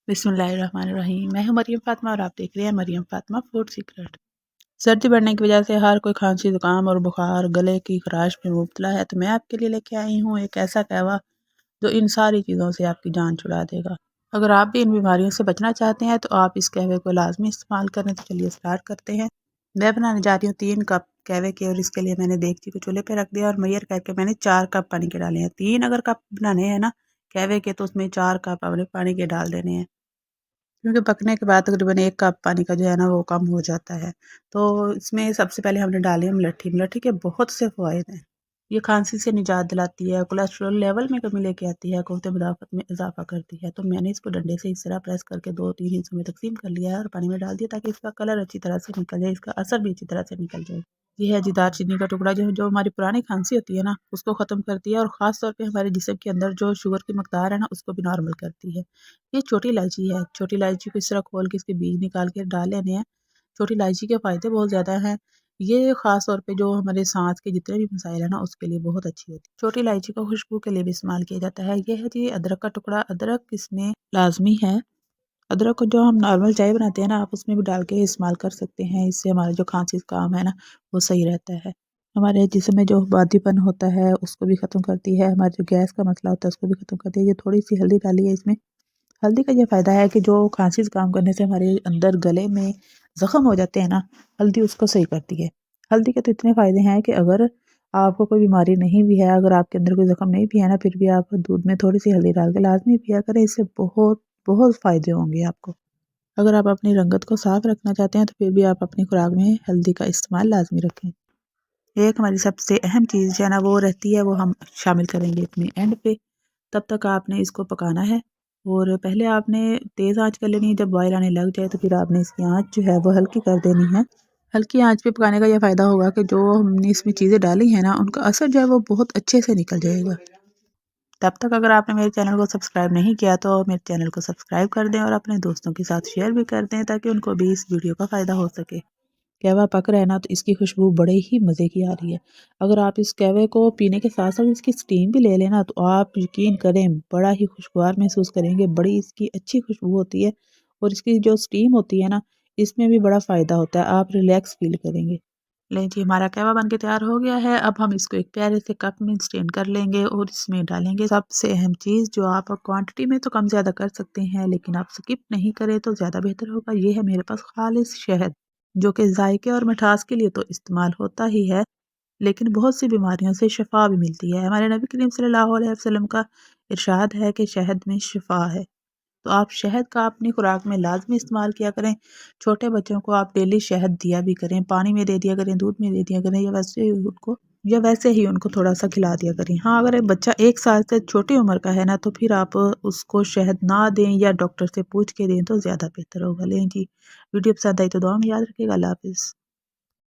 बिस्मिल्लाहिर्रहमानिर्रहीम। मैं हूं मरियम फातिमा और आप देख रहे हैं मरियम फातिमा फूड सीक्रेट। सर्दी बढ़ने की वजह से हर कोई खांसी जुकाम और बुखार गले की खराश में मुब्तला है, तो मैं आपके लिए लेके आई हूँ एक ऐसा कहवा जो इन सारी चीज़ों से आपकी जान छुड़ा देगा। अगर आप भी इन बीमारियों से बचना चाहते हैं तो आप इस कहवे को लाजमी इस्तेमाल करें। तो चलिए स्टार्ट करते हैं। मैं बनाने जा रही हूँ 3 कप कहवे के, और इसके लिए मैंने देगची को चूल्हे पे रख दिया और मैयर करके मैंने 4 कप पानी के डाले हैं। 3 अगर कप बनाने हैं ना कहवे के, तो उसमें 4 कप अपने पानी के डाल देने हैं, क्योंकि पकने के बाद तकरीबन 1 कप पानी का जो है ना वो कम हो जाता है। तो इसमें सबसे पहले हमने डाली है मलट्ठी। मलट्ठी के बहुत से फ़वाइद हैं। ये खांसी से निजात दिलाती है, कोलेस्ट्रॉल लेवल में कमी लेके आती है, क़ुव्वत मुदाफ़अत में इजाफा करती है। तो मैंने इसको डंडे से इस तरह प्रेस करके 2-3 हिस्सों में तकसीम कर लिया है और पानी में डाल दिया, ताकि इसका कलर अच्छी तरह से निकल जाए, इसका असर भी अच्छी तरह से निकल जाए। ये है जी दालचीनी का टुकड़ा, जो जो हमारी पुरानी खांसी होती है ना उसको ख़त्म करती है, और ख़ास तौर पे हमारे जिस्म के अंदर जो शुगर की मकदार है ना उसको भी नॉर्मल करती है। ये छोटी इलायची है। छोटी इलायची को इस तरह खोल के इसके बीज निकाल के डाल लेने हैं। छोटी इलायची के फ़ायदे बहुत ज़्यादा हैं। ये ख़ास तौर पे जो हमारे सांस के जितने भी मसाइल हैं ना उसके लिए बहुत अच्छी होती है। छोटी इलायची को खुशबू के लिए भी इस्तेमाल किया जाता है। ये है जी अदरक का टुकड़ा। अदरक इसमें लाजमी है। अदरक को जो हम नॉर्मल चाय बनाते हैं ना आप उसमें भी डाल के इस्तेमाल कर सकते हैं। इससे हमारा जो खांसी का काम है ना वो सही रहता है। हमारे जिस्म में जो बादीपन होता है उसको भी ख़त्म करती है। हमारे जो गैस का मसला होता है उसको भी ख़त्म करती है। ये थोड़ी सी हल्दी डाली है इसमें। हल्दी का ये फ़ायदा है कि जो खांसी ज़ुकाम करने से हमारे अंदर गले में ज़ख़म हो जाते हैं ना, हल्दी उसको सही करती है। हल्दी के तो इतने फ़ायदे हैं कि अगर आपको कोई बीमारी नहीं भी है, अगर आपके अंदर कोई ज़ख़म नहीं भी है ना, फिर भी आप दूध में थोड़ी सी हल्दी डाल के लाजमी पिया करें। इससे बहुत बहुत फ़ायदे होंगे आपको। अगर आप अपनी रंगत को साफ़ रखना चाहते हैं तो फिर भी आप अपनी खुराक में हल्दी का इस्तेमाल लाजमी रखें। एक हमारी सबसे अहम चीज़ जो है ना वो रहती है, वो हम शामिल करेंगे अपने एंड पे। तब तक आपने इसको पकाना है, और पहले आपने तेज़ आंच कर लेनी है। जब बॉयल आने लग जाए तो फिर आपने इसकी आंच जो है वो हल्की कर देनी है। हल्की आंच पे पकाने का ये फ़ायदा होगा कि जो हमने इसमें चीज़ें डाली हैं ना उनका असर जो है वो बहुत अच्छे से निकल जाएगा। तब तक अगर आपने मेरे चैनल को सब्सक्राइब नहीं किया तो मेरे चैनल को सब्सक्राइब कर दें और अपने दोस्तों के साथ शेयर भी कर दें, ताकि उनको भी इस वीडियो का फ़ायदा हो सके। कहवा पक रहा है ना तो इसकी खुशबू बड़े ही मज़े की आ रही है। अगर आप इस कहवे को पीने के साथ साथ इसकी स्टीम भी ले लेना तो आप यकीन करें बड़ा ही खुशगवार महसूस करेंगे। बड़ी इसकी अच्छी खुशबू होती है, और इसकी जो स्टीम होती है ना इसमें भी बड़ा फ़ायदा होता है। आप रिलैक्स फील करेंगे। लें जी, हमारा कहवा बन के तैयार हो गया है। अब हम इसको एक प्यारे से कप में स्ट्रेन कर लेंगे और इसमें डालेंगे सबसे अहम चीज़, जो आप क्वांटिटी में तो कम ज़्यादा कर सकते हैं लेकिन आप स्किप नहीं करें तो ज़्यादा बेहतर होगा। ये है मेरे पास खालिस शहद, जो कि जायके और मिठास के लिए तो इस्तेमाल होता ही है, लेकिन बहुत सी बीमारियों से शिफा भी मिलती है। हमारे नबी करीम सल्लल्लाहु अलैहि वसल्लम का इरशाद है कि शहद में शिफा है। तो आप शहद का अपनी खुराक में लाजमी इस्तेमाल किया करें। छोटे बच्चों को आप डेली शहद दिया भी करें, पानी में दे दिया करें, दूध में दे दिया करें, या वैसे ही उनको थोड़ा सा खिला दिया करें। हाँ, अगर बच्चा 1 साल से छोटी उम्र का है ना तो फिर आप उसको शहद ना दें या डॉक्टर से पूछ के दें तो ज़्यादा बेहतर होगा। लें जी, वीडियो पसंद आई तो दुआ में याद रखिएगा। अल्लाह हाफिज़।